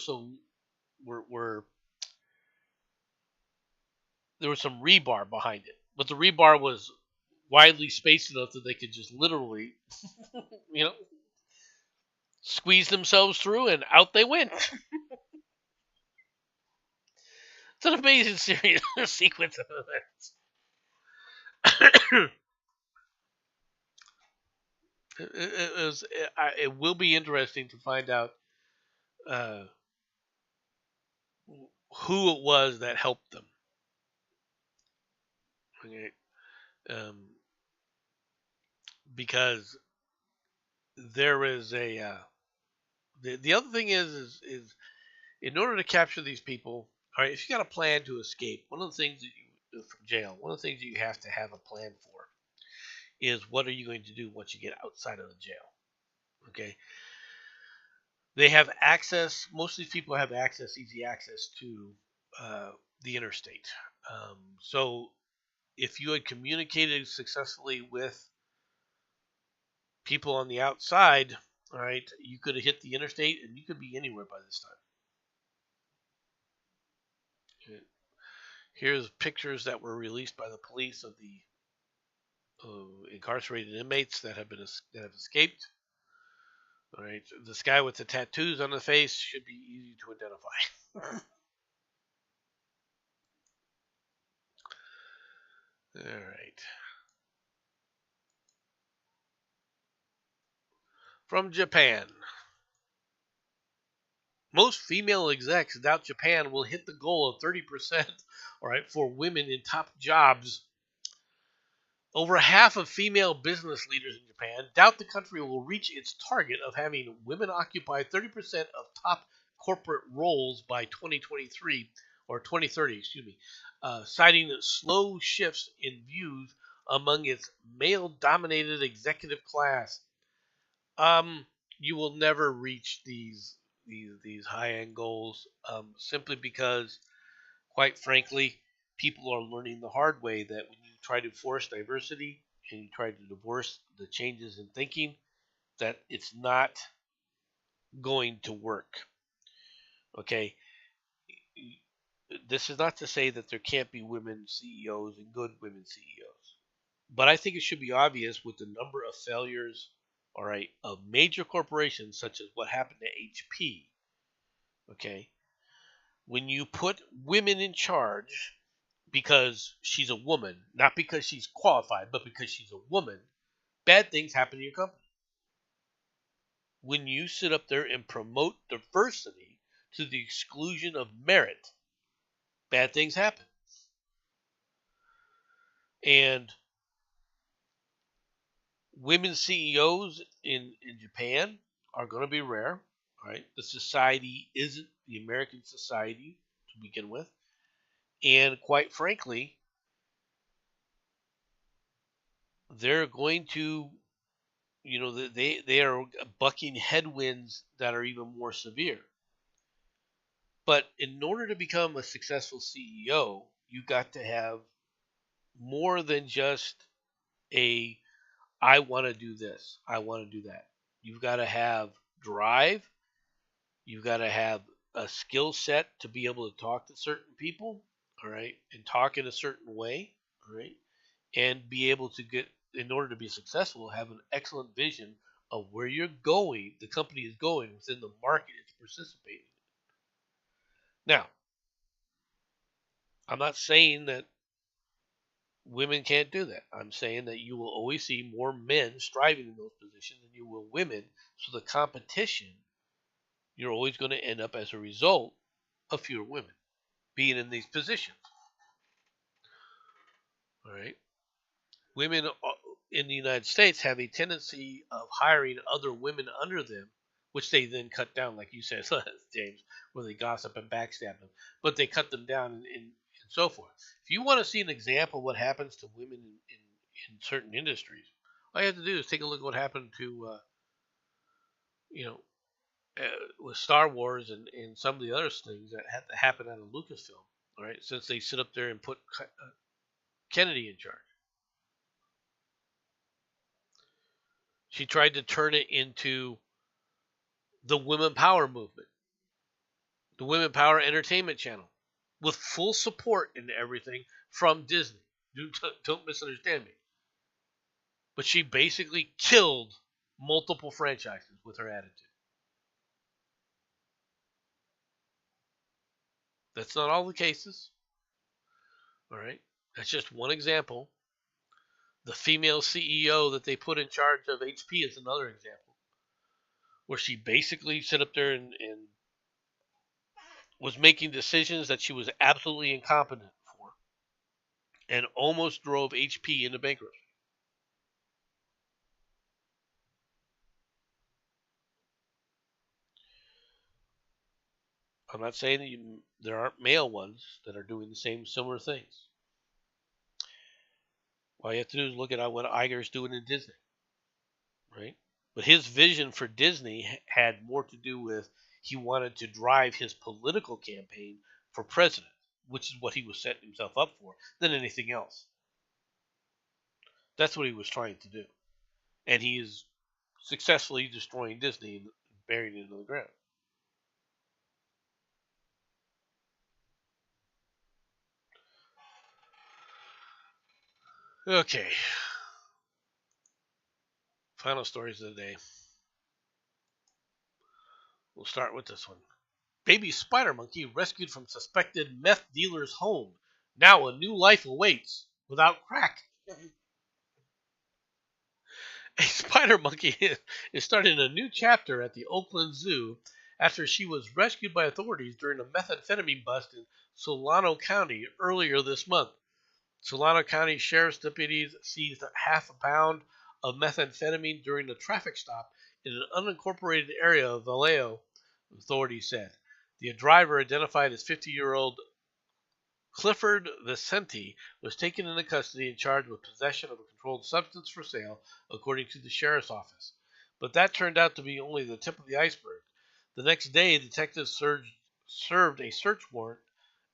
were there was some rebar behind it, but the rebar was widely spaced enough that they could just literally, you know, squeeze themselves through and out they went. It's an amazing series sequence of events. It will be interesting to find out uh, who it was that helped them. Okay? Um, because there is the other thing is in order to capture these people, all right, if you got a plan to escape, one of the things that you from jail, one of the things that you have to have a plan for is what are you going to do once you get outside of the jail? Okay, they have access. Most of these people have access, easy access to the interstate. So if you had communicated successfully with people on the outside, all right, you could have hit the interstate and you could be anywhere by this time. Okay. Here's pictures that were released by the police of the incarcerated inmates that have escaped. All right, this guy with the tattoos on the face should be easy to identify. All right, from Japan. Most female execs doubt Japan will hit the goal of 30%, all right, for women in top jobs. Over half of female business leaders in Japan doubt the country will reach its target of having women occupy 30% of top corporate roles by 2023 or 2030, excuse me, citing slow shifts in views among its male-dominated executive class. Um, you will never reach these high-end goals simply because, quite frankly, people are learning the hard way that when you try to force diversity and you try to divorce the changes in thinking, that it's not going to work. Okay, this is not to say that there can't be women CEOs and good women CEOs, but I think it should be obvious with the number of failures, all right, of major corporations such as what happened to HP. Okay, when you put women in charge because she's a woman, not because she's qualified, but because she's a woman, bad things happen to your company. When you sit up there and promote diversity to the exclusion of merit, bad things happen. And women CEOs in Japan are going to be rare. All right. The society isn't the American society to begin with. And quite frankly, they're going to, they are bucking headwinds that are even more severe. But in order to become a successful CEO, you got to have more than just a I want to do this, I want to do that. You've got to have drive, you've got to have a skill set to be able to talk to certain people, all right, and talk in a certain way, all right, and be able to get in order to be successful, have an excellent vision of where you're going, the company is going within the market it's participating. Now, I'm not saying that women can't do that. I'm saying that you will always see more men striving in those positions than you will women. So the competition, you're always going to end up as a result of fewer women being in these positions. All right. Women in the United States have a tendency of hiring other women under them, which they then cut down, like you said, James, where they gossip and backstab them. But they cut them down and so forth. If you want to see an example of what happens to women in certain industries, all you have to do is take a look at what happened to, you know, with Star Wars and some of the other things that had to happen out of Lucasfilm. All right, since they sit up there and put Kennedy in charge. She tried to turn it into the women power movement, the women power entertainment channel, with full support and everything from Disney. Don't misunderstand me. But she basically killed multiple franchises with her attitude. That's not all the cases. All right. That's just one example. The female CEO that they put in charge of HP is another example, where she basically sat up there and was making decisions that she was absolutely incompetent for and almost drove HP into bankruptcy. I'm not saying that there aren't male ones that are doing the same similar things. All you have to do is look at what Iger's doing in Disney, right? But his vision for Disney had more to do with he wanted to drive his political campaign for president, which is what he was setting himself up for, than anything else. That's what he was trying to do. And he is successfully destroying Disney and burying it into the ground. Okay. Final stories of the day. We'll start with this one. Baby spider monkey rescued from suspected meth dealer's home. Now a new life awaits without crack. A spider monkey is starting a new chapter at the Oakland Zoo after she was rescued by authorities during a methamphetamine bust in Solano County earlier this month. Solano County Sheriff's deputies seized half a pound of methamphetamine during a traffic stop in an unincorporated area of Vallejo, authorities said. The driver, identified as 50-year-old Clifford Vicente, was taken into custody and charged with possession of a controlled substance for sale, according to the sheriff's office. But that turned out to be only the tip of the iceberg. The next day, detectives served a search warrant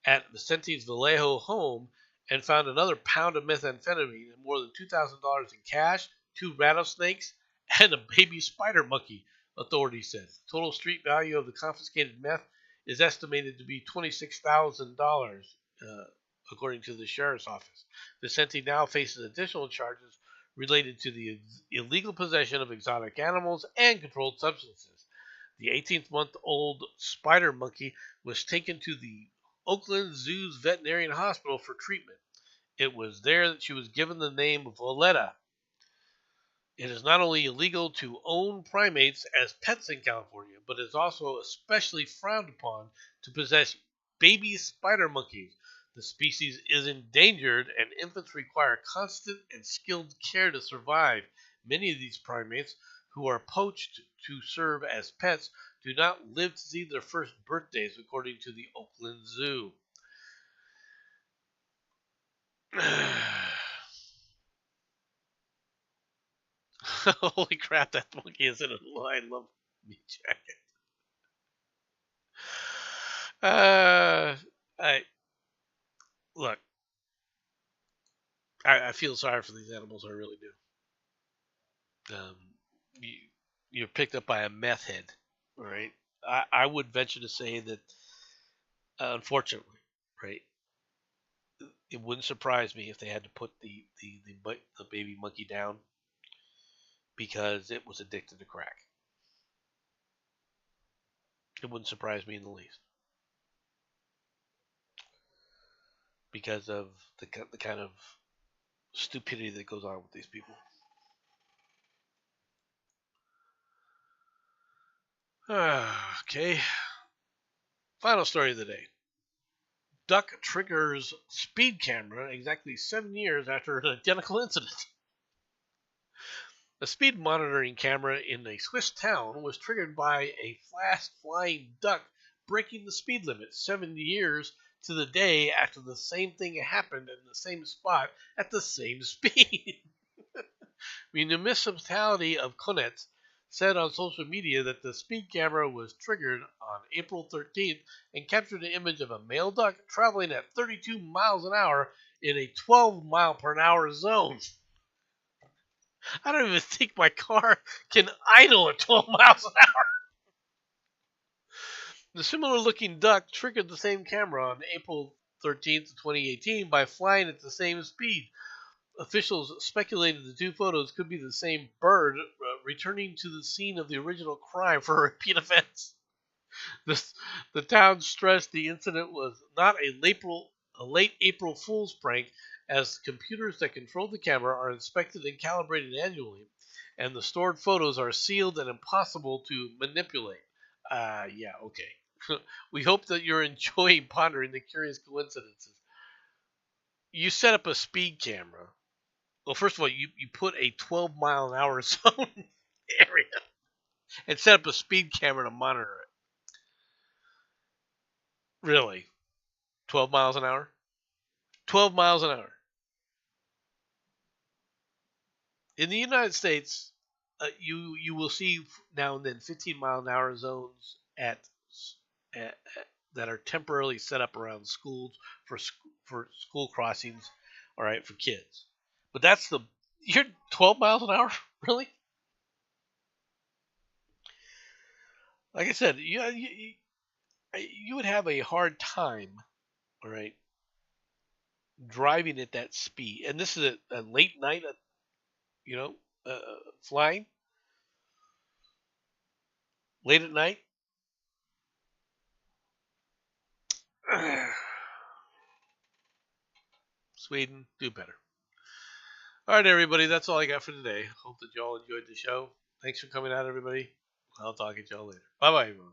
at Vicente's Vallejo home and found another pound of methamphetamine and more than $2,000 in cash, 2 rattlesnakes, and a baby spider monkey, authorities said. The total street value of the confiscated meth is estimated to be $26,000, according to the sheriff's office. Vicente now faces additional charges related to the illegal possession of exotic animals and controlled substances. The 18-month-old spider monkey was taken to the Oakland Zoo's veterinarian hospital for treatment. It was there that she was given the name Violetta. It is not only illegal to own primates as pets in California, but it is also especially frowned upon to possess baby spider monkeys. The species is endangered, and infants require constant and skilled care to survive. Many of these primates, who are poached to serve as pets, do not live to see their first birthdays, according to the Oakland Zoo. Holy crap, that monkey is in a line. Love me jacket. I look. I feel sorry for these animals. I really do. You, you're picked up by a meth head, all right? I would venture to say that, unfortunately, right, it wouldn't surprise me if they had to put the baby monkey down because it was addicted to crack. It wouldn't surprise me in the least because of the kind of stupidity that goes on with these people. Okay. Final story of the day. Duck triggers speed camera exactly 7 years after an identical incident. A speed monitoring camera in a Swiss town was triggered by a fast flying duck breaking the speed limit 7 years to the day after the same thing happened in the same spot at the same speed. The municipality of Konetz said on social media that the speed camera was triggered on April 13th and captured an image of a male duck traveling at 32 miles an hour in a 12 mile per hour zone. I don't even think my car can idle at 12 miles an hour. The similar looking duck triggered the same camera on April 13th, 2018 by flying at the same speed. Officials speculated the two photos could be the same bird returning to the scene of the original crime for a repeat offense. This, the town stressed the incident was not a late April Fool's prank, as computers that control the camera are inspected and calibrated annually, and the stored photos are sealed and impossible to manipulate. Yeah, okay. We hope that you're enjoying pondering the curious coincidences. You set up a speed camera. Well, first of all, you put a 12-mile-an-hour zone area and set up a speed camera to monitor it. Really? 12 miles an hour? 12 miles an hour. In the United States, you will see now and then 15-mile-an-hour zones at that are temporarily set up around schools for school crossings, all right, for kids. But that's the you're 12 miles an hour, really? Like I said, you would have a hard time, all right, driving at that speed. And this is a late night, you know, flying late at night. Sweden, do better. All right, everybody, that's all I got for today. Hope that y'all enjoyed the show. Thanks for coming out, everybody. I'll talk to y'all later. Bye bye, everyone.